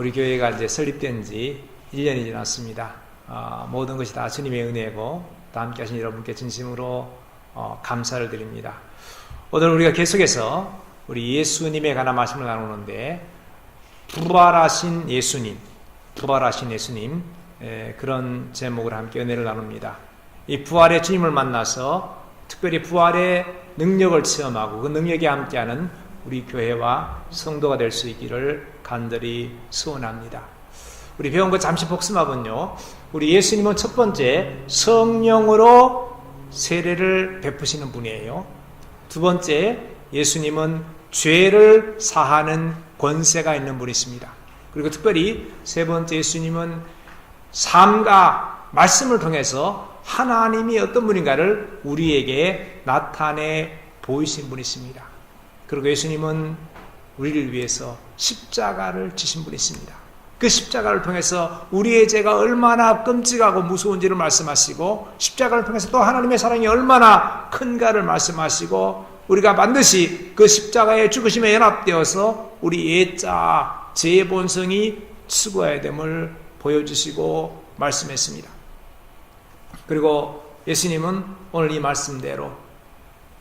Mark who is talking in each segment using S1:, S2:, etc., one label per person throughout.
S1: 우리 교회가 이제 설립된 지 1년이 지났습니다. 모든 것이 다 주님의 은혜고 또 함께 하신 여러분께 진심으로 감사를 드립니다. 오늘 우리가 계속해서 우리 예수님에 관한 말씀을 나누는데 부활하신 예수님 그런 제목을 함께 은혜를 나눕니다. 이 부활의 주님을 만나서 특별히 부활의 능력을 체험하고 그 능력에 함께하는 우리 교회와 성도가 될 수 있기를 간절히 소원합니다. 우리 배운 거 잠시 복습하면요, 우리 예수님은 첫 번째 성령으로 세례를 베푸시는 분이에요. 두 번째, 예수님은 죄를 사하는 권세가 있는 분이십니다. 그리고 특별히 세 번째, 예수님은 삶과 말씀을 통해서 하나님이 어떤 분인가를 우리에게 나타내 보이신 분이십니다. 그리고 예수님은 우리를 위해서 십자가를 지신 분이십니다. 그 십자가를 통해서 우리의 죄가 얼마나 끔찍하고 무서운지를 말씀하시고, 십자가를 통해서 또 하나님의 사랑이 얼마나 큰가를 말씀하시고, 우리가 반드시 그 십자가의 죽으심에 연합되어서 우리 옛자 죄의 본성이 죽어야 됨을 보여주시고 말씀했습니다. 그리고 예수님은 오늘 이 말씀대로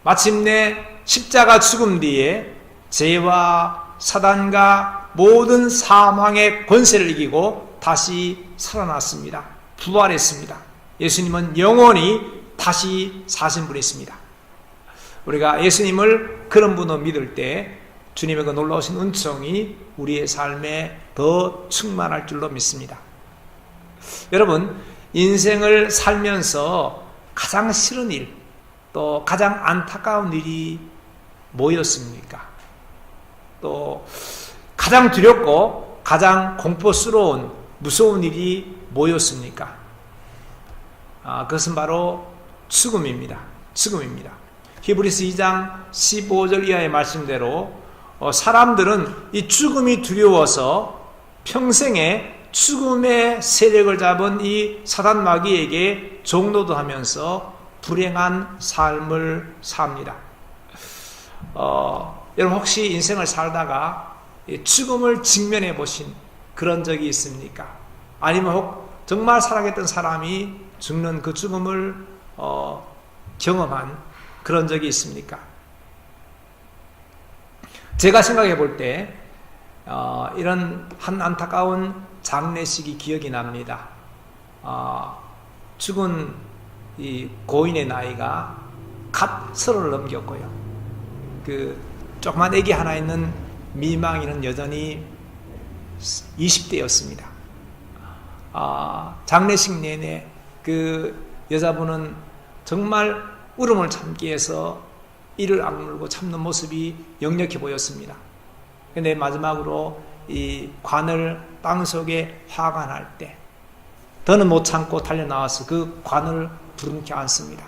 S1: 마침내 십자가 죽음 뒤에 죄와 사단과 모든 사망의 권세를 이기고 다시 살아났습니다. 부활했습니다. 예수님은 영원히 다시 사신 분이십니다. 우리가 예수님을 그런 분으로 믿을 때 주님의 그 놀라우신 은총이 우리의 삶에 더 충만할 줄로 믿습니다. 여러분, 인생을 살면서 가장 싫은 일, 또 가장 안타까운 일이 뭐였습니까? 또 가장 두렵고 가장 공포스러운 무서운 일이 뭐였습니까? 그것은 바로 죽음입니다. 히브리서 2장 15절 이하의 말씀대로 사람들은 이 죽음이 두려워서 평생에 죽음의 세력을 잡은 이 사단 마귀에게 종노도 하면서 불행한 삶을 삽니다. 여러분, 혹시 인생을 살다가 죽음을 직면해 보신 그런 적이 있습니까? 아니면 혹 정말 사랑했던 사람이 죽는 그 죽음을 경험한 그런 적이 있습니까? 제가 생각해 볼 때 이런 한 안타까운 장례식이 기억이 납니다. 죽은 이 고인의 나이가 갓 30을 넘겼고요. 그 조그만 아기 하나 있는 미망이는 여전히 20대였습니다. 장례식 내내 그 여자분은 정말 울음을 참기 위해서 이를 악물고 참는 모습이 역력해 보였습니다. 근데 마지막으로 이 관을 땅속에 화관할 때 더는 못 참고 달려나와서 그 관을 부름켜 안습니다.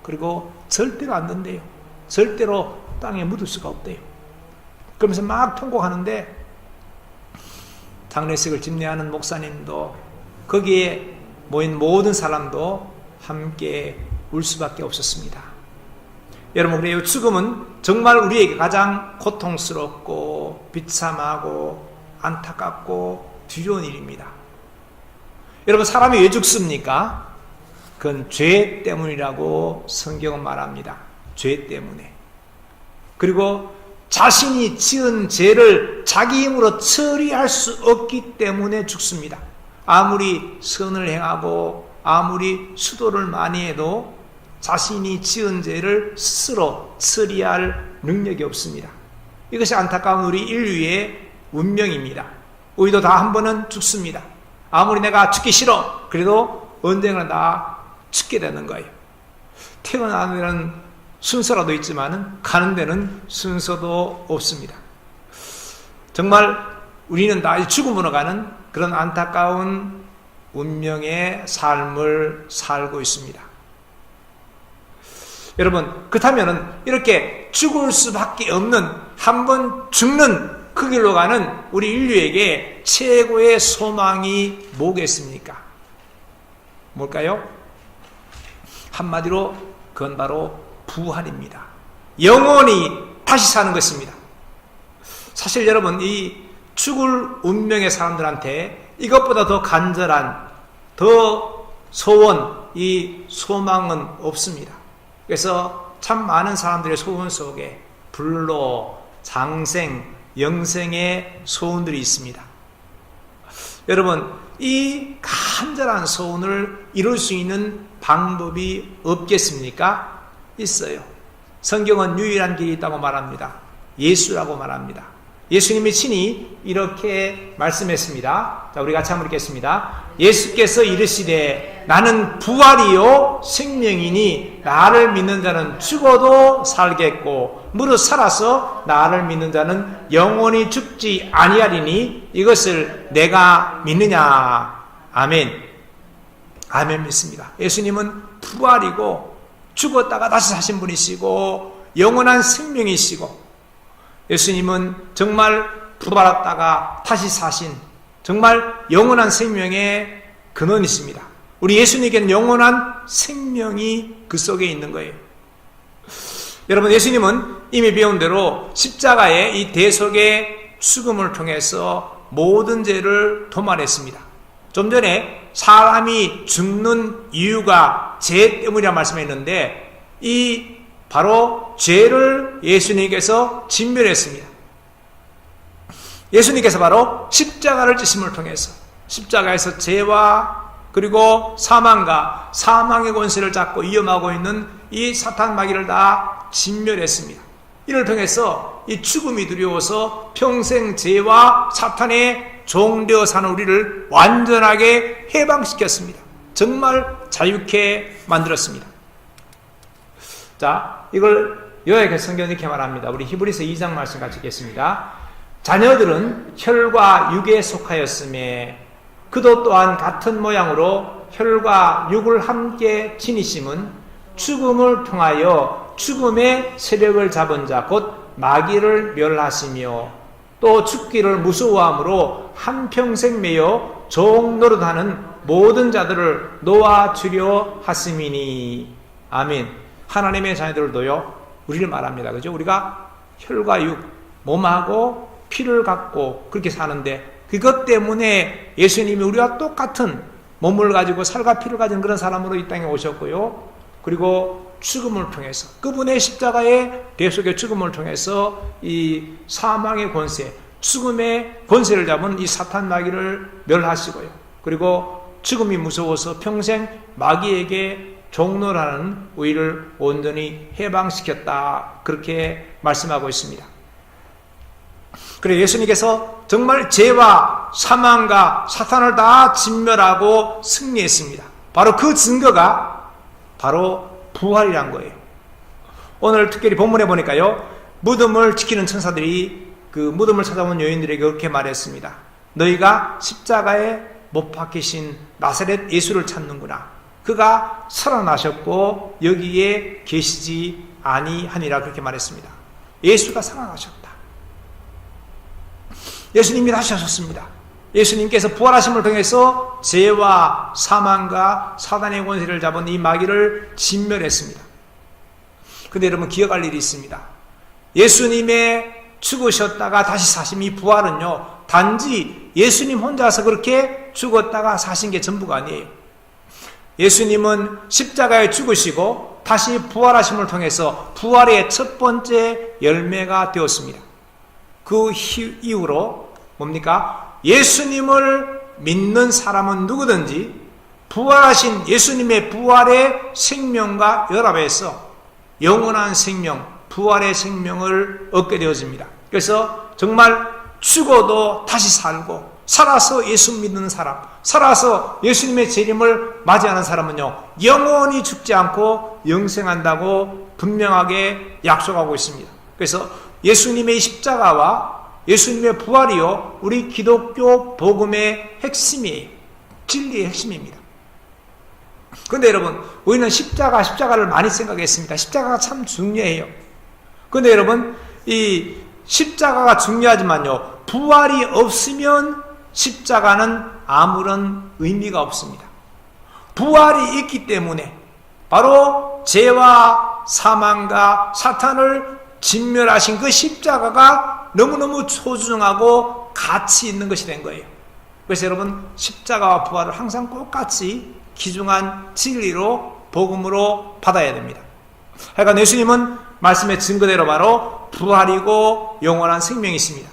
S1: 그리고 절대로 안 된대요. 절대로 땅에 묻을 수가 없대요. 그러면서 막 통곡하는데 장례식을 집례하는 목사님도 거기에 모인 모든 사람도 함께 울 수밖에 없었습니다. 여러분, 그래요. 죽음은 정말 우리에게 가장 고통스럽고 비참하고 안타깝고 두려운 일입니다. 여러분, 사람이 왜 죽습니까? 그건 죄 때문이라고 성경은 말합니다. 죄 때문에. 그리고 자신이 지은 죄를 자기 힘으로 처리할 수 없기 때문에 죽습니다. 아무리 선을 행하고 아무리 수도를 많이 해도 자신이 지은 죄를 스스로 처리할 능력이 없습니다. 이것이 안타까운 우리 인류의 운명입니다. 우리도 다 한 번은 죽습니다. 아무리 내가 죽기 싫어 그래도 언젠가 다 죽게 되는 거예요. 태어나는 데는 순서라도 있지만 가는 데는 순서도 없습니다. 정말 우리는 다 죽음으로 가는 그런 안타까운 운명의 삶을 살고 있습니다. 여러분, 그렇다면 이렇게 죽을 수밖에 없는, 한 번 죽는 그 길로 가는 우리 인류에게 최고의 소망이 뭐겠습니까? 뭘까요? 한마디로 그건 바로 부활입니다. 영원히 다시 사는 것입니다. 사실 여러분, 이 죽을 운명의 사람들한테 이것보다 더 간절한, 더 소원, 이 소망은 없습니다. 그래서 참 많은 사람들의 소원 속에 불로, 장생, 영생의 소원들이 있습니다. 여러분, 이 간절한 소원을 이룰 수 있는 방법이 없겠습니까? 있어요. 성경은 유일한 길이 있다고 말합니다. 예수라고 말합니다. 예수님이 친히 이렇게 말씀했습니다. 자, 우리 같이 한번 읽겠습니다. 예수께서 이르시되 나는 부활이요 생명이니 나를 믿는 자는 죽어도 살겠고 무릇 살아서 나를 믿는 자는 영원히 죽지 아니하리니 이것을 내가 믿느냐. 아멘. 아멘 믿습니다. 예수님은 부활이고 죽었다가 다시 사신 분이시고 영원한 생명이시고 예수님은 정말 부활했다가 다시 사신 정말 영원한 생명의 근원이십니다. 우리 예수님께는 영원한 생명이 그 속에 있는 거예요. 여러분, 예수님은 이미 배운 대로 십자가의 이 대속의 죽음을 통해서 모든 죄를 도말했습니다. 좀 전에 사람이 죽는 이유가 죄 때문이라 말씀했는데 이 바로 죄를 예수님께서 진멸했습니다. 예수님께서 바로 십자가를 지심을 통해서 십자가에서 죄와 그리고 사망과 사망의 권세를 잡고 위험하고 있는 이 사탄 마귀를 다 진멸했습니다. 이를 통해서 이 죽음이 두려워서 평생 죄와 사탄의 종되어 사는 우리를 완전하게 해방시켰습니다. 정말 자유케 만들었습니다. 자, 이걸 요약해 성경이 이렇게 말합니다. 우리 히브리서 2장 말씀 같이 읽겠습니다. 자녀들은 혈과 육에 속하였음에 그도 또한 같은 모양으로 혈과 육을 함께 지니심은 죽음을 통하여 죽음의 세력을 잡은 자 곧 마귀를 멸하시며 또 죽기를 무서워함으로 한평생 매여 종 노릇하는 모든 자들을 놓아주려 하심이니. 아멘. 하나님의 자녀들도요, 우리를 말합니다. 그죠? 우리가 혈과 육, 몸하고 피를 갖고 그렇게 사는데 그것 때문에 예수님이 우리와 똑같은 몸을 가지고 살과 피를 가진 그런 사람으로 이 땅에 오셨고요. 그리고 죽음을 통해서 그분의 십자가의 대속의 죽음을 통해서 이 사망의 권세, 죽음의 권세를 잡은 이 사탄 마귀를 멸하시고요. 그리고 죽음이 무서워서 평생 마귀에게 종노라는 우리를 온전히 해방시켰다. 그렇게 말씀하고 있습니다. 그래 예수님께서 정말 죄와 사망과 사탄을 다 진멸하고 승리했습니다. 바로 그 증거가 바로 부활이란 거예요. 오늘 특별히 본문에 보니까요, 무덤을 지키는 천사들이 그 무덤을 찾아온 여인들에게 그렇게 말했습니다. 너희가 십자가에 못 박히신 나사렛 예수를 찾는구나. 그가 살아나셨고 여기에 계시지 아니하니라 그렇게 말했습니다. 예수가 살아나셨다. 예수님이 다시 하셨습니다. 예수님께서 부활하심을 통해서 죄와 사망과 사단의 권세를 잡은 이 마귀를 진멸했습니다. 그런데 여러분 기억할 일이 있습니다. 예수님의 죽으셨다가 다시 사심 이 부활은요, 단지 예수님 혼자서 그렇게 죽었다가 사신 게 전부가 아니에요. 예수님은 십자가에 죽으시고 다시 부활하심을 통해서 부활의 첫 번째 열매가 되었습니다. 그 이후로 뭡니까? 예수님을 믿는 사람은 누구든지 부활하신 예수님의 부활의 생명과 연합해서 영원한 생명, 부활의 생명을 얻게 되어집니다. 그래서 정말 죽어도 다시 살고 살아서 예수 믿는 사람, 살아서 예수님의 재림을 맞이하는 사람은요, 영원히 죽지 않고 영생한다고 분명하게 약속하고 있습니다. 그래서 예수님의 십자가와 예수님의 부활이요, 우리 기독교 복음의 핵심이에요. 진리의 핵심입니다. 그런데 여러분, 우리는 십자가를 많이 생각했습니다. 십자가가 참 중요해요. 그런데 여러분, 이 십자가가 중요하지만요, 부활이 없으면 십자가는 아무런 의미가 없습니다. 부활이 있기 때문에 바로 죄와 사망과 사탄을 진멸하신 그 십자가가 너무너무 소중하고 가치 있는 것이 된 거예요. 그래서 여러분, 십자가와 부활을 항상 똑같이 귀중한 진리로, 복음으로 받아야 됩니다. 하여간 예수님은 말씀의 증거대로 바로 부활이고 영원한 생명이십니다.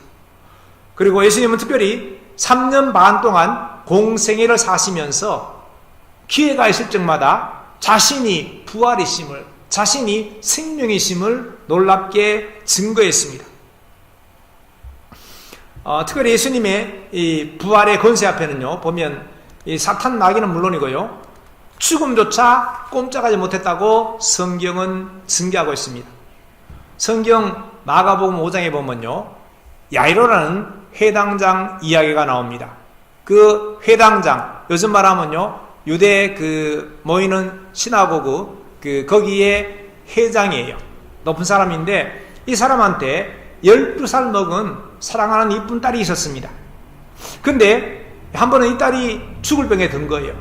S1: 그리고 예수님은 특별히 3년 반 동안 공생애를 사시면서 기회가 있을 적마다 자신이 부활이심을, 자신이 생명이심을 놀랍게 증거했습니다. 특별히 예수님의 이 부활의 권세 앞에는요, 보면 이 사탄 마귀는 물론이고요, 죽음조차 꼼짝하지 못했다고 성경은 증거하고 있습니다. 성경 마가복음 5장에 보면요, 야이로라는 회당장 이야기가 나옵니다. 그 회당장, 요즘 말하면요, 유대 모이는 시나고그 거기에 회장이에요. 높은 사람인데 이 사람한테 12살 먹은 사랑하는 이쁜 딸이 있었습니다. 근데 한 번은 이 딸이 죽을 병에 든 거예요.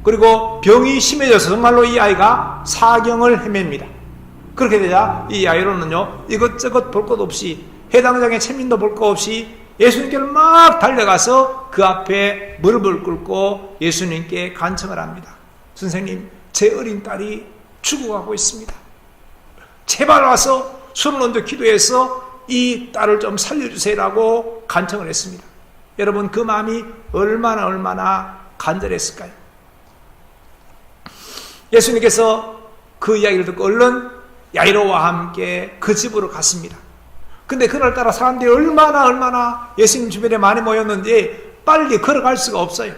S1: 그리고 병이 심해져서 정말로 이 아이가 사경을 헤맵니다. 그렇게 되자 이 야이로는요, 이것저것 볼 것 없이, 회당장의 체민도 볼 것 없이 예수님께로 막 달려가서 그 앞에 무릎을 꿇고 예수님께 간청을 합니다. 선생님, 제 어린 딸이 죽어가고 있습니다. 제발 와서 손을 얹어 기도해서 이 딸을 좀 살려주세요라고 간청을 했습니다. 여러분, 그 마음이 얼마나 간절했을까요? 예수님께서 그 이야기를 듣고 얼른 야이로와 함께 그 집으로 갔습니다. 근데 그날따라 사람들이 얼마나 예수님 주변에 많이 모였는지 빨리 걸어갈 수가 없어요.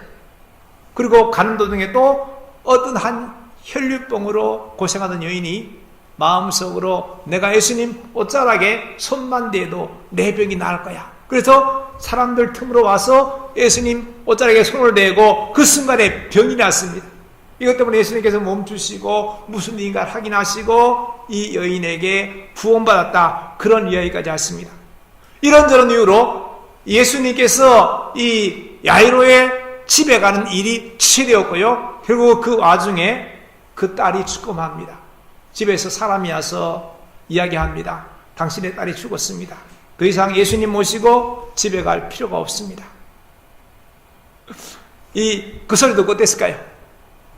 S1: 그리고 가는 도중에 또 어떤 한 혈류병으로 고생하던 여인이 마음속으로 내가 예수님 옷자락에 손만 대도 내 병이 나을 거야. 그래서 사람들 틈으로 와서 예수님 옷자락에 손을 대고 그 순간에 병이 났습니다. 이것 때문에 예수님께서 멈추시고 무슨 일인가 확인하시고 이 여인에게 구원받았다, 그런 이야기까지 하십니다. 이런저런 이유로 예수님께서 이 야이로의 집에 가는 일이 취되었고요, 결국 그 와중에 그 딸이 죽고 맙니다. 집에서 사람이 와서 이야기합니다. 당신의 딸이 죽었습니다. 더 이상 예수님 모시고 집에 갈 필요가 없습니다. 그 소리 듣고 어땠을까요?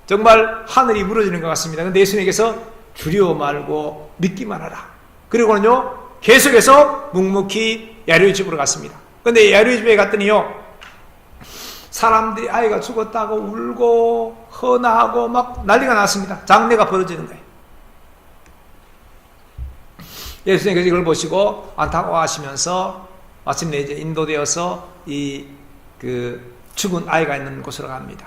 S1: 정말 하늘이 무너지는 것 같습니다. 그런데 예수님께서 두려워 말고 믿기만 하라. 그리고는요, 계속해서 묵묵히 야이로의 집으로 갔습니다. 그런데 야이로의 집에 갔더니요, 사람들이 아이가 죽었다고 울고 헌화하고 막 난리가 났습니다. 장례가 벌어지는 거예요. 예수님께서 이걸 보시고 안타까워하시면서 마침내 이제 인도되어서 죽은 아이가 있는 곳으로 갑니다.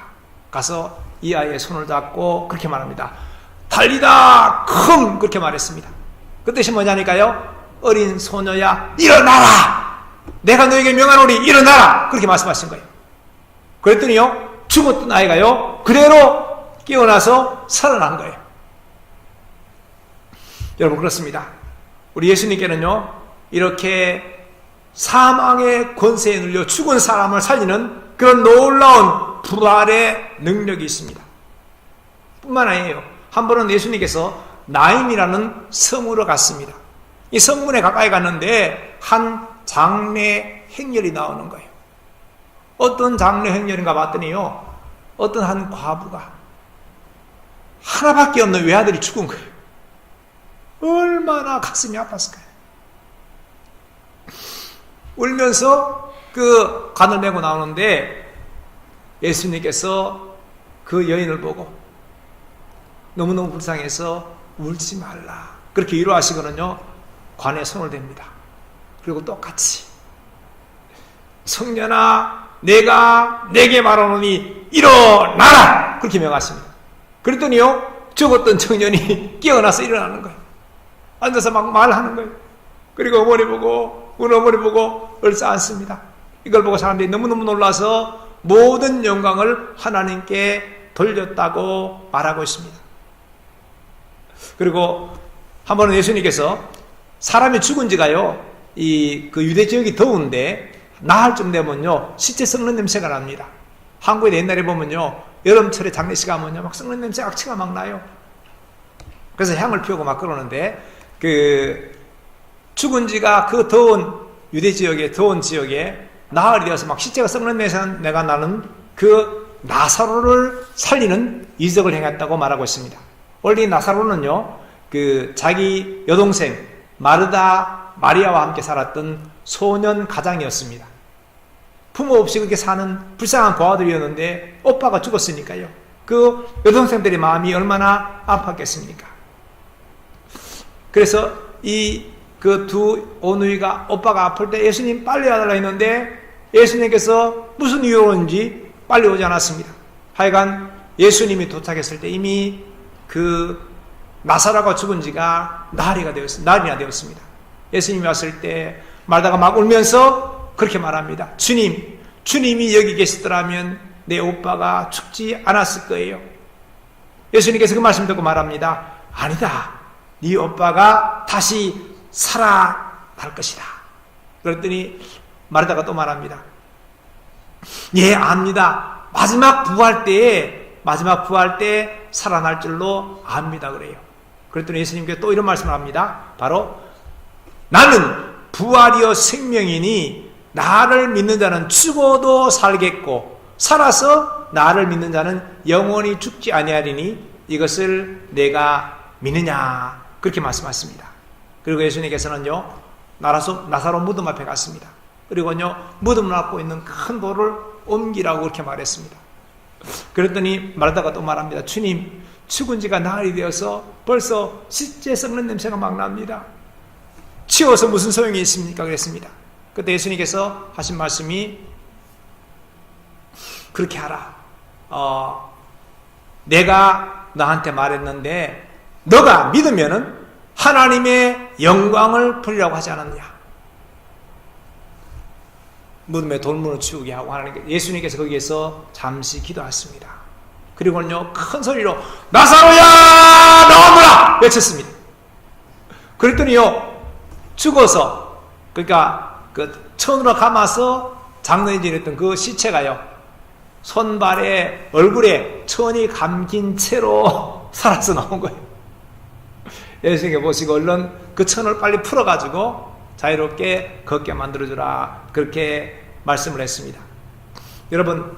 S1: 가서 이 아이의 손을 잡고 그렇게 말합니다. 달리다 쿵, 그렇게 말했습니다. 그 뜻이 뭐냐니까요, 어린 소녀야 일어나라, 내가 너에게 명하노니 일어나라, 그렇게 말씀하신 거예요. 그랬더니요, 죽었던 아이가요 그대로 깨어나서 살아난 거예요. 여러분, 그렇습니다. 우리 예수님께는요, 이렇게 사망의 권세에 눌려 죽은 사람을 살리는 그런 놀라운 부활의 능력이 있습니다. 뿐만 아니에요, 한 번은 예수님께서 나인이라는 성으로 갔습니다. 이 성문에 가까이 갔는데 한 장례 행렬이 나오는 거예요. 어떤 장례 행렬인가 봤더니요, 어떤 한 과부가 하나밖에 없는 외아들이 죽은 거예요. 얼마나 가슴이 아팠을까요? 울면서 그 관을 메고 나오는데 예수님께서 그 여인을 보고 너무너무 불쌍해서 울지 말라, 그렇게 위로하시거든요. 관에 손을 댑니다. 그리고 똑같이 청년아, 내가 내게 말하노니 일어나라, 그렇게 명하십니다. 그랬더니요, 죽었던 청년이 깨어나서 일어나는 거예요. 앉아서 막 말하는 거예요. 그리고 어머니 보고, 우리 어머니 보고 얼싸안습니다. 이걸 보고 사람들이 너무너무 놀라서 모든 영광을 하나님께 돌렸다고 말하고 있습니다. 그리고 한 번은 예수님께서 사람이 죽은 지가요, 그 유대 지역이 더운데 나흘쯤 되면요, 시체 썩는 냄새가 납니다. 한국에 옛날에 보면요, 여름철에 장례식 하면요, 막 썩는 냄새, 악취가 막 나요. 그래서 향을 피우고 막 그러는데, 죽은 지가 그 더운 유대 지역의 더운 지역에 나흘이 되어서 막 시체가 썩는 내가 나는 그 나사로를 살리는 이적을 행했다고 말하고 있습니다. 원래 나사로는요, 그 자기 여동생 마르다 마리아와 함께 살았던 소년 가장이었습니다. 부모 없이 그렇게 사는 불쌍한 고아들이었는데 오빠가 죽었으니까요. 그 여동생들의 마음이 얼마나 아팠겠습니까? 그래서 그 두 오누이가 오빠가 아플 때 예수님 빨리 와달라 했는데 예수님께서 무슨 이유로인지 빨리 오지 않았습니다. 하여간 예수님이 도착했을 때 이미 그 나사로가 죽은 지가 날이나 되었습니다. 예수님이 왔을 때 마르다가 막 울면서 그렇게 말합니다. 주님이 여기 계시더라면 내 오빠가 죽지 않았을 거예요. 예수님께서 그 말씀 듣고 말합니다. 아니다. 네 오빠가 다시 살아날 것이다. 그랬더니 마르다가 또 말합니다. 예, 압니다. 마지막 부활 때 살아날 줄로 압니다. 그래요. 그랬더니 예수님께서 또 이런 말씀을 합니다. 바로 나는 부활이요 생명이니 나를 믿는 자는 죽어도 살겠고 살아서 나를 믿는 자는 영원히 죽지 아니하리니 이것을 내가 믿느냐, 그렇게 말씀하십니다. 그리고 예수님께서는요, 나사로 무덤 앞에 갔습니다. 그리고요, 무덤을 안고 있는 큰 돌을 옮기라고 그렇게 말했습니다. 그랬더니 마르다가 또 말합니다. 주님, 죽은 지가 나흘이 되어서 벌써 시체 썩는 냄새가 막 납니다. 치워서 무슨 소용이 있습니까? 그랬습니다. 그때 예수님께서 하신 말씀이 그렇게 하라. 내가 너한테 말했는데 너가 믿으면은 하나님의 영광을 보려고 하지 않았느냐. 무덤에 돌문을 치우게 하고 예수님께서 거기에서 잠시 기도하셨습니다. 그리고는요, 큰 소리로 나사로야 나오너라 외쳤습니다. 그랬더니요, 죽어서, 그러니까 그 천으로 감아서 장례 지냈던 그 시체가요, 손발에 얼굴에 천이 감긴 채로 살아서 나온 거예요. 예수님께 보시고 얼른 그 천을 빨리 풀어가지고 자유롭게 걷게 만들어주라, 그렇게 말씀을 했습니다. 여러분,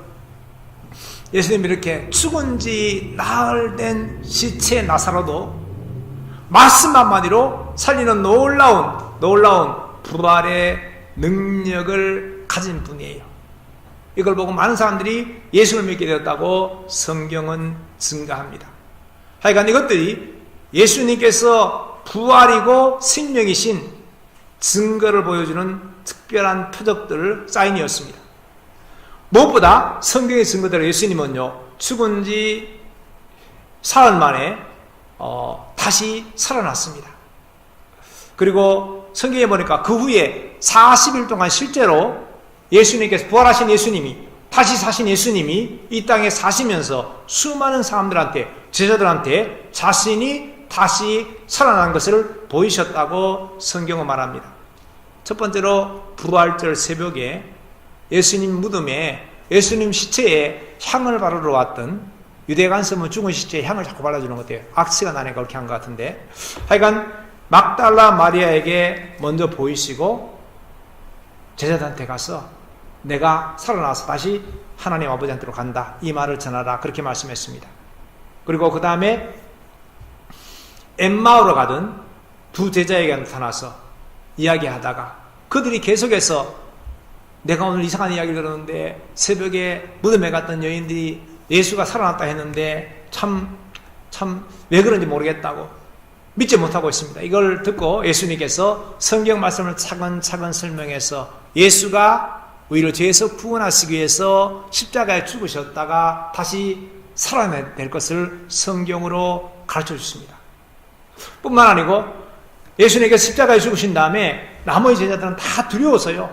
S1: 예수님이 이렇게 죽은 지 나흘 된 시체 나사로도 말씀 한마디로 살리는 놀라운 부활의 능력을 가진 분이에요. 이걸 보고 많은 사람들이 예수를 믿게 되었다고 성경은 증가합니다. 하여간 이것들이 예수님께서 부활이고 생명이신 증거를 보여주는 특별한 표적들, 사인이었습니다. 무엇보다 성경의 증거대로 예수님은요, 죽은 지 사흘 만에 다시 살아났습니다. 그리고 성경에 보니까 그 후에 40일 동안 실제로 예수님께서, 부활하신 예수님이, 다시 사신 예수님이 이 땅에 사시면서 수많은 사람들한테, 제자들한테 자신이 다시 살아난 것을 보이셨다고 성경은 말합니다. 첫 번째로 부활절 새벽에 예수님 무덤에, 예수님 시체에 향을 바르러 왔던, 유대 간섭은 죽은 시체에 향을 자꾸 발라주는 것 같아요. 악취가 나니까 그렇게 한 것 같은데, 하여간 막달라 마리아에게 먼저 보이시고 제자들한테 가서 내가 살아나서 다시 하나님 아버지한테로 간다, 이 말을 전하라, 그렇게 말씀했습니다. 그리고 그 다음에 엠마오로 가던 두 제자에게 나타나서 이야기하다가 그들이 계속해서 내가 오늘 이상한 이야기를 들었는데 새벽에 무덤에 갔던 여인들이 예수가 살아났다 했는데 참 왜 그런지 모르겠다고 믿지 못하고 있습니다. 이걸 듣고 예수님께서 성경 말씀을 차근차근 설명해서 예수가 우리를 죄에서 구원하시기 위해서 십자가에 죽으셨다가 다시 살아낼 것을 성경으로 가르쳐 주십니다. 뿐만 아니고 예수님께서 십자가에 죽으신 다음에 나머지 제자들은 다 두려워서요,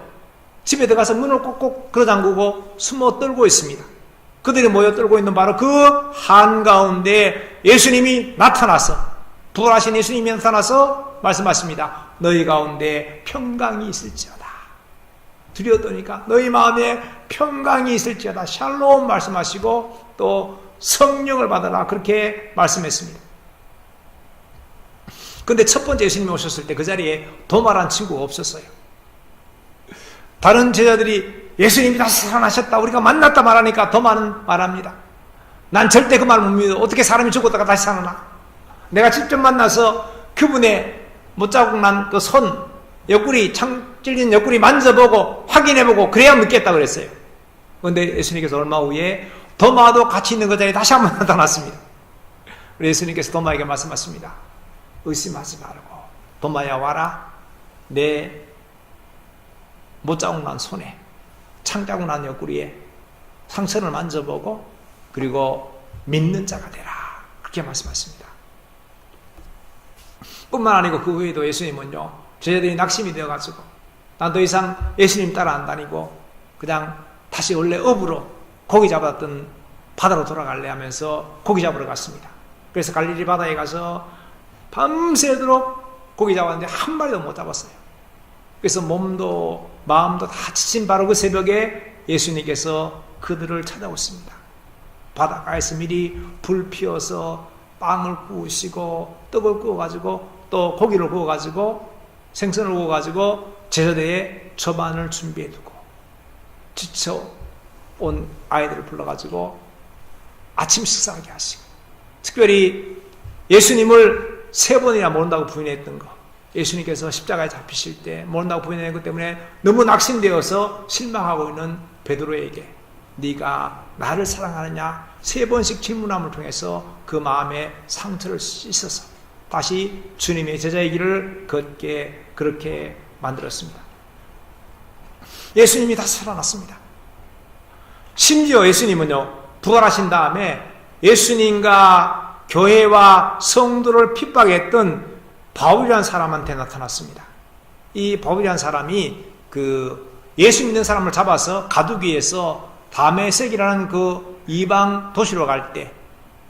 S1: 집에 들어가서 문을 꼭꼭 걸어잠그고 숨어 떨고 있습니다. 그들이 모여 떨고 있는 바로 그 한가운데 예수님이 나타나서, 부활하신 예수님이 나타나서 말씀하십니다. 너희 가운데 평강이 있을지어다. 두려웠더니까 너희 마음에 평강이 있을지어다. 샬롬 말씀하시고 또 성령을 받아라, 그렇게 말씀했습니다. 근데 첫 번째 예수님이 오셨을 때 그 자리에 도마란 친구가 없었어요. 다른 제자들이 예수님이 다시 살아나셨다, 우리가 만났다 말하니까 더 많은 말합니다. 난 절대 그 말 못 믿어. 어떻게 사람이 죽었다가 다시 살아나? 내가 직접 만나서 그분의 못자국 난 그 손, 옆구리, 창 찔린 옆구리 만져보고 확인해보고 그래야 믿겠다 그랬어요. 그런데 예수님께서 얼마 후에 도마도 같이 있는 그 자리에 다시 한번 나타났습니다. 예수님께서 도마에게 말씀하십니다. 의심하지 말고 도마야 와라. 내 못자국 난 손에 창자국 난 옆구리에 상처를 만져보고 그리고 믿는 자가 되라. 그렇게 말씀하십니다. 뿐만 아니고 그 후에도 예수님은요, 제자들이 낙심이 되어가지고 난 더 이상 예수님 따라 안 다니고 그냥 다시 원래 업으로 고기 잡았던 바다로 돌아갈래 하면서 고기 잡으러 갔습니다. 그래서 갈릴리 바다에 가서 밤새도록 고기 잡았는데 한 마리도 못 잡았어요. 그래서 몸도 마음도 다 지친 바로 그 새벽에 예수님께서 그들을 찾아오십니다. 바닷가에서 미리 불 피워서 빵을 구우시고 떡을 구워가지고 또 고기를 구워가지고 생선을 구워가지고 제자들의 저반을 준비해두고 지쳐온 아이들을 불러가지고 아침 식사하게 하시고, 특별히 예수님을 3번이나 모른다고 부인했던 거, 예수님께서 십자가에 잡히실 때 모른다고 부인했기 것 때문에 너무 낙심되어서 실망하고 있는 베드로에게 네가 나를 사랑하느냐 3번씩 질문함을 통해서 그 마음의 상처를 씻어서 다시 주님의 제자의 길을 걷게 그렇게 만들었습니다. 예수님이 다시 살아났습니다. 심지어 예수님은요, 부활하신 다음에 예수님과 교회와 성도를 핍박했던 바울이라는 사람한테 나타났습니다. 이 바울이라는 사람이 예수 믿는 사람을 잡아서 가두기에서 다메섹이라는 그 이방 도시로 갈 때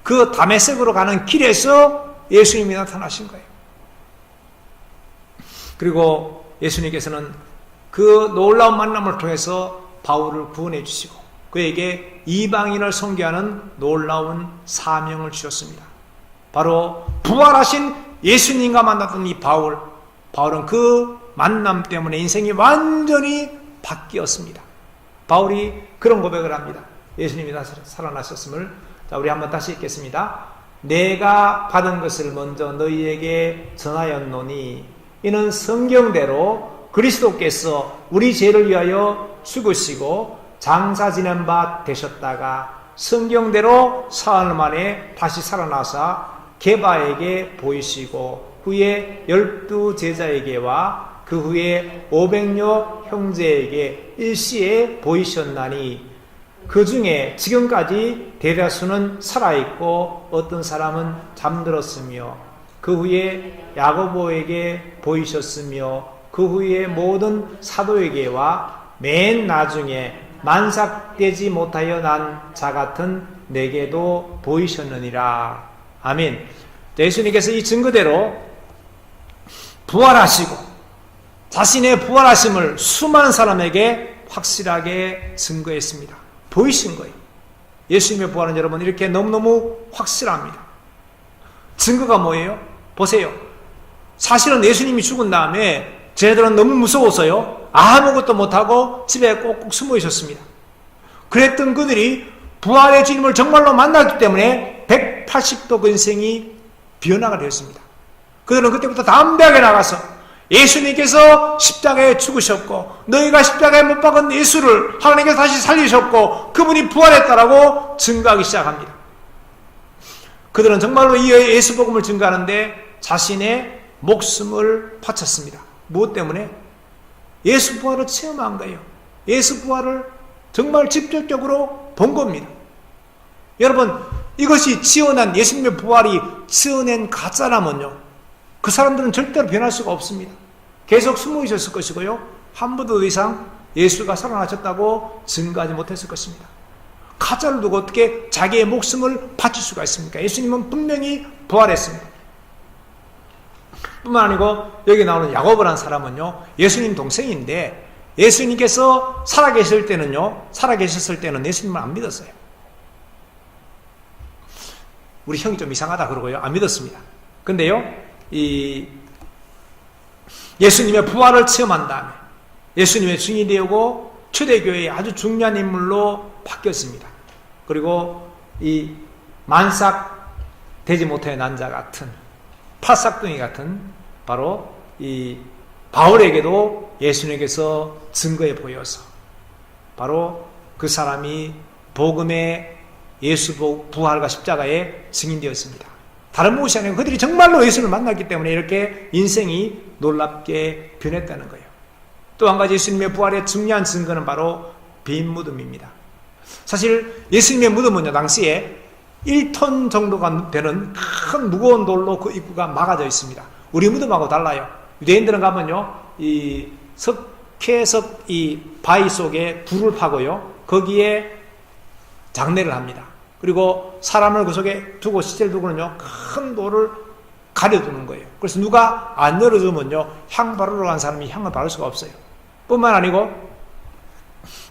S1: 그 다메섹으로 가는 길에서 예수님이 나타나신 거예요. 그리고 예수님께서는 그 놀라운 만남을 통해서 바울을 구원해 주시고 그에게 이방인을 선교하는 놀라운 사명을 주셨습니다. 바로 부활하신 예수님과 만났던 이 바울은 그 만남 때문에 인생이 완전히 바뀌었습니다. 바울이 그런 고백을 합니다. 예수님이 다시 살아나셨음을. 자, 우리 한번 다시 읽겠습니다. 내가 받은 것을 먼저 너희에게 전하였노니 이는 성경대로 그리스도께서 우리 죄를 위하여 죽으시고 장사 지낸 바 되셨다가 성경대로 사흘 만에 다시 살아나사 게바에게 보이시고 후에 12 제자에게와 그 후에 500여 형제에게 일시에 보이셨나니 그 중에 지금까지 대다수는 살아있고 어떤 사람은 잠들었으며 그 후에 야고보에게 보이셨으며 그 후에 모든 사도에게와 맨 나중에 만삭되지 못하여 난 자 같은 내게도 보이셨느니라. 아멘. 예수님께서 이 증거대로 부활하시고 자신의 부활하심을 수많은 사람에게 확실하게 증거했습니다. 보이신 거예요. 예수님의 부활은 여러분 이렇게 너무너무 확실합니다. 증거가 뭐예요? 보세요. 사실은 예수님이 죽은 다음에 쟤들은 너무 무서워서요, 아무것도 못하고 집에 꼭꼭 숨어 있었습니다. 그랬던 그들이 부활의 주님을 정말로 만났기 때문에 180도 근생이 변화가 되었습니다. 그들은 그때부터 담대하게 나가서 예수님께서 십자가에 죽으셨고 너희가 십자가에 못 박은 예수를 하나님께서 다시 살리셨고 그분이 부활했다라고 증거하기 시작합니다. 그들은 정말로 이 예수 복음을 증거하는데 자신의 목숨을 바쳤습니다. 무엇 때문에? 예수 부활을 체험한 거예요. 예수 부활을 정말 직접적으로 본 겁니다. 여러분, 이것이 지어낸 예수님의 부활이 지어낸 가짜라면요, 그 사람들은 절대로 변할 수가 없습니다. 계속 숨어 있었을 것이고요, 한 번도 더 이상 예수가 살아나셨다고 증거하지 못했을 것입니다. 가짜를 두고 어떻게 자기의 목숨을 바칠 수가 있습니까? 예수님은 분명히 부활했습니다. 뿐만 아니고 여기 나오는 야고보라는 사람은요, 예수님 동생인데 예수님께서 살아계셨을 때는 예수님을 안 믿었어요. 우리 형이 좀 이상하다 그러고요, 안 믿었습니다. 근데요, 이 예수님의 부활을 체험한 다음에 예수님의 증인이 되고 초대교회의 아주 중요한 인물로 바뀌었습니다. 그리고 이 만삭 되지 못해 난자 같은 파싹둥이 같은 바로 이 바울에게도 예수님께서 증거해 보여서 바로 그 사람이 복음의 예수 부활과 십자가의 증인되었습니다. 다른 무엇이 아니고 그들이 정말로 예수를 만났기 때문에 이렇게 인생이 놀랍게 변했다는 거예요. 또 한 가지 예수님의 부활의 중요한 증거는 바로 빈 무덤입니다. 사실 예수님의 무덤은요, 당시에 1톤 정도가 되는 큰 무거운 돌로 그 입구가 막아져 있습니다. 우리 무덤하고 달라요. 유대인들은 가면요, 이 석회석 이 바위 속에 불을 파고요, 거기에 장례를 합니다. 그리고 사람을 그 속에 두고 시체를 두고는요, 큰 돌을 가려두는 거예요. 그래서 누가 안 열어주면요, 향 바르러 간 사람이 향을 바를 수가 없어요. 뿐만 아니고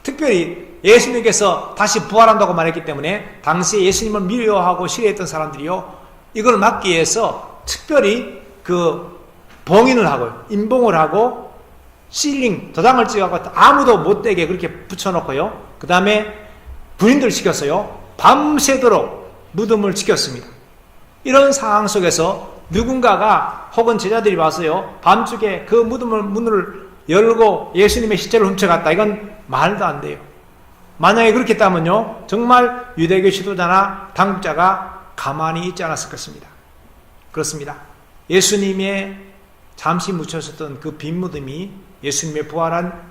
S1: 특별히 예수님께서 다시 부활한다고 말했기 때문에 당시에 예수님을 미워하고 싫어했던 사람들이요, 이걸 막기 위해서 특별히 그 봉인을 하고요, 임봉을 하고 실링 도장을 찍어갖고 아무도 못 되게 그렇게 붙여놓고요, 그 다음에 군인들 시켰어요. 밤새도록 무덤을 지켰습니다. 이런 상황 속에서 누군가가 혹은 제자들이 와서요, 밤중에 그 문을 열고 예수님의 시체를 훔쳐갔다, 이건 말도 안 돼요. 만약에 그렇게 했다면요, 정말 유대교 지도자나 당국자가 가만히 있지 않았을 것입니다. 그렇습니다. 예수님의 잠시 묻혀있었던 그 빈 무덤이 예수님의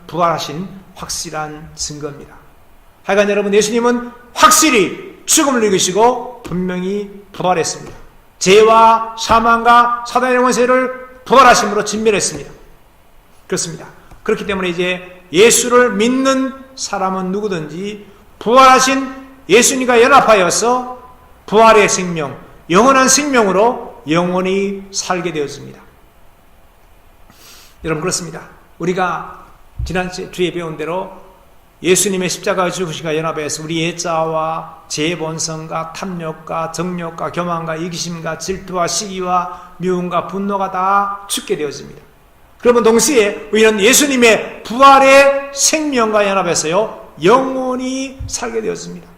S1: 부활하신 확실한 증거입니다. 하여간 여러분, 예수님은 확실히 죽음을 이기시고 분명히 부활했습니다. 죄와 사망과 사단의 권세를 부활하심으로 진멸했습니다. 그렇습니다. 그렇기 때문에 이제 예수를 믿는 사람은 누구든지 부활하신 예수님과 연합하여서 부활의 생명, 영원한 생명으로 영원히 살게 되었습니다. 여러분, 그렇습니다. 우리가 지난 주에 배운 대로 예수님의 십자가 죽으심과 연합해서 우리 예자와 재본성과 탐욕과 정욕과 교만과 이기심과 질투와 시기와 미움과 분노가 다 죽게 되어집니다. 그러면 동시에 우리는 예수님의 부활의 생명과 연합해서요, 영원히 살게 되었습니다.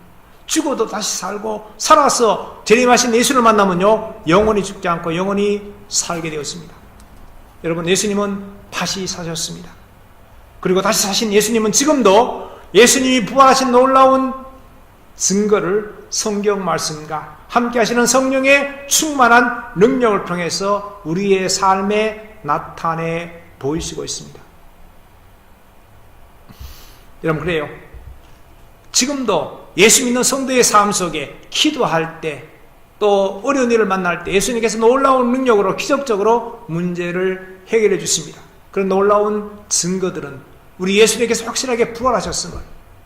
S1: 죽어도 다시 살고 살아서 재림하신 예수를 만나면요, 영원히 죽지 않고 영원히 살게 되었습니다. 여러분, 예수님은 다시 사셨습니다. 그리고 다시 사신 예수님은 지금도 예수님이 부활하신 놀라운 증거를 성경 말씀과 함께 하시는 성령의 충만한 능력을 통해서 우리의 삶에 나타내 보이시고 있습니다. 여러분, 그래요. 지금도 예수 믿는 성도의 삶 속에 기도할 때, 또 어려운 일을 만날 때 예수님께서 놀라운 능력으로 기적적으로 문제를 해결해 주십니다. 그런 놀라운 증거들은 우리 예수님께서 확실하게 부활하셨음을,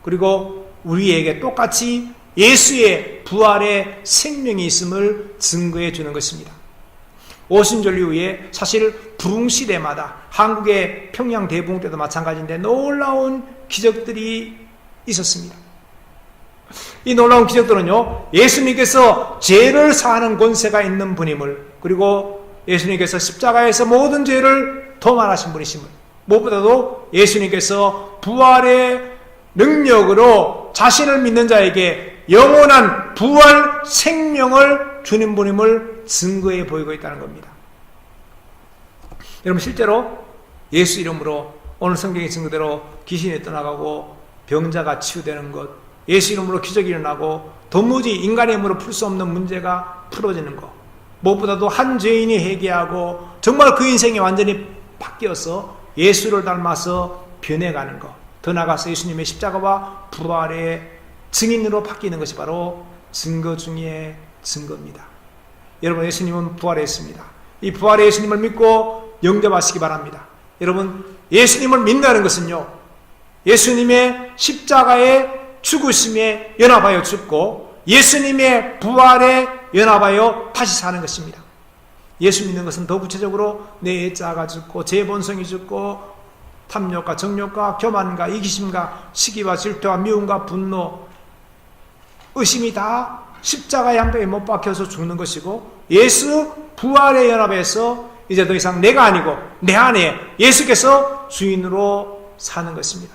S1: 그리고 우리에게 똑같이 예수의 부활의 생명이 있음을 증거해 주는 것입니다. 오순절 이후에 사실 부흥시대마다, 한국의 평양 대부흥 때도 마찬가지인데 놀라운 기적들이 있었습니다. 이 놀라운 기적들은요, 예수님께서 죄를 사하는 권세가 있는 분임을, 그리고 예수님께서 십자가에서 모든 죄를 도말하신 분이심을, 무엇보다도 예수님께서 부활의 능력으로 자신을 믿는 자에게 영원한 부활 생명을 주는 분임을 증거해 보이고 있다는 겁니다. 여러분, 실제로 예수 이름으로 오늘 성경의 증거대로 귀신이 떠나가고 병자가 치유되는 것, 예수 이름으로 기적이 일어나고 도무지 인간의 힘으로 풀 수 없는 문제가 풀어지는 것, 무엇보다도 한 죄인이 회개하고 정말 그 인생이 완전히 바뀌어서 예수를 닮아서 변해가는 것, 더 나아가서 예수님의 십자가와 부활의 증인으로 바뀌는 것이 바로 증거 중의 증거입니다. 여러분, 예수님은 부활했습니다. 이 부활의 예수님을 믿고 영접하시기 바랍니다. 여러분, 예수님을 믿는다는 것은요, 예수님의 십자가의 죽으심에 연합하여 죽고 예수님의 부활에 연합하여 다시 사는 것입니다. 예수 믿는 것은 더 구체적으로 내 자아가 죽고 제 본성이 죽고 탐욕과 정욕과 교만과 이기심과 시기와 질투와 미움과 분노, 의심이 다 십자가의 한 뼈에 못 박혀서 죽는 것이고, 예수 부활에 연합해서 이제 더 이상 내가 아니고 내 안에 예수께서 주인으로 사는 것입니다.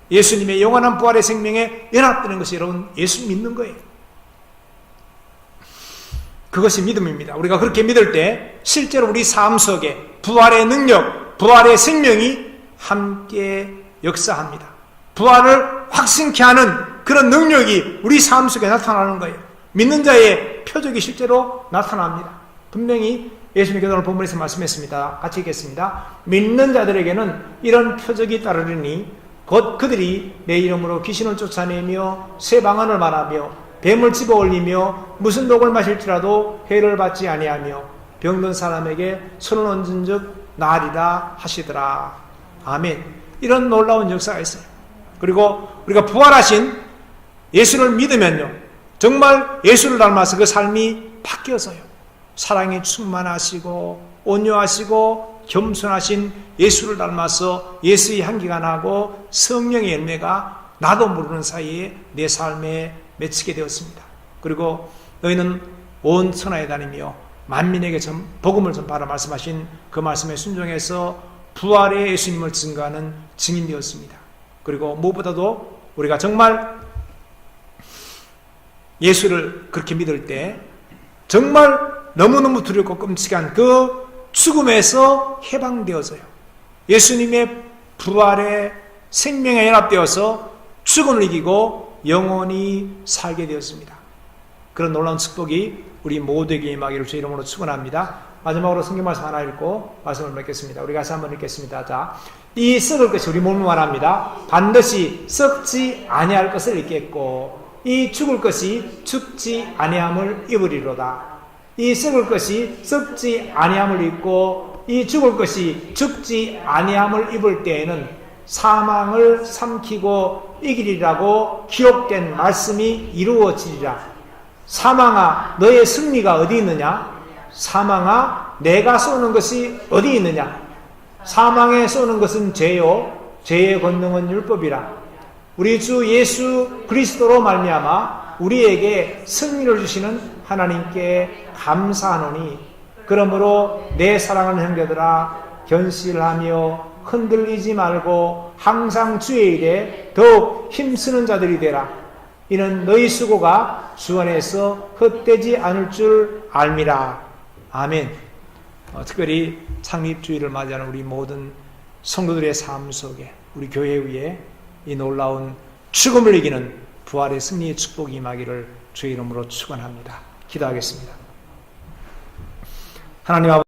S1: 예수님의 영원한 부활의 생명에 연합되는 것이 여러분 예수 믿는 거예요. 그것이 믿음입니다. 우리가 그렇게 믿을 때 실제로 우리 삶 속에 부활의 능력, 부활의 생명이 함께 역사합니다. 부활을 확신케 하는 그런 능력이 우리 삶 속에 나타나는 거예요. 믿는 자의 표적이 실제로 나타납니다. 분명히 예수님께서 오늘 본문에서 말씀했습니다. 같이 읽겠습니다. 믿는 자들에게는 이런 표적이 따르리니 곧 그들이 내 이름으로 귀신을 쫓아내며 새 방언을 말하며 뱀을 집어 올리며 무슨 독을 마실지라도 해를 받지 아니하며 병든 사람에게 손을 얹은 즉 나으리라 하시더라. 아멘. 이런 놀라운 역사가 있어요. 그리고 우리가 부활하신 예수를 믿으면요, 정말 예수를 닮아서 그 삶이 바뀌어서요, 사랑이 충만하시고 온유하시고 겸손하신 예수를 닮아서 예수의 향기가 나고 성령의 열매가 나도 모르는 사이에 내 삶에 맺히게 되었습니다. 그리고 너희는 온 천하에 다니며 만민에게 복음을 전파하라 말씀하신 그 말씀에 순종해서 부활의 예수님을 증거하는 증인 되었습니다. 그리고 무엇보다도 우리가 정말 예수를 그렇게 믿을 때 정말 너무너무 두렵고 끔찍한 그 죽음에서 해방되어서요, 예수님의 부활의 생명에 연합되어서 죽음을 이기고 영원히 살게 되었습니다. 그런 놀라운 축복이 우리 모두에게 임하기를 주 이름으로 축원합니다. 마지막으로 성경 말씀 하나 읽고 말씀을 맺겠습니다. 우리 같이 한번 읽겠습니다. 자, 이 썩을 것이, 우리 몸을 말합니다. 반드시 썩지 아니할 것을 읽겠고 이 죽을 것이 죽지 아니함을 입으리로다. 이 썩을 것이 썩지 아니함을 입고 이 죽을 것이 죽지 아니함을 입을 때에는 사망을 삼키고 이기리라고 기록된 말씀이 이루어지리라. 사망아, 너의 승리가 어디 있느냐? 사망아, 내가 쏘는 것이 어디 있느냐? 사망에 쏘는 것은 죄요, 죄의 권능은 율법이라. 우리 주 예수 그리스도로 말미암아 우리에게 승리를 주시는 하나님께 감사하노니, 그러므로 내 사랑하는 형제들아, 견실하며 흔들리지 말고 항상 주의 일에 더욱 힘쓰는 자들이 되라. 이는 너희 수고가 주 안에서 헛되지 않을 줄 알미라. 아멘. 특별히 창립주의를 맞이하는 우리 모든 성도들의 삶 속에, 우리 교회 위에 이 놀라운 죽음을 이기는 부활의 승리의 축복이 임하기를 주의 이름으로 축원합니다. 기도하겠습니다. 하나님 아버지,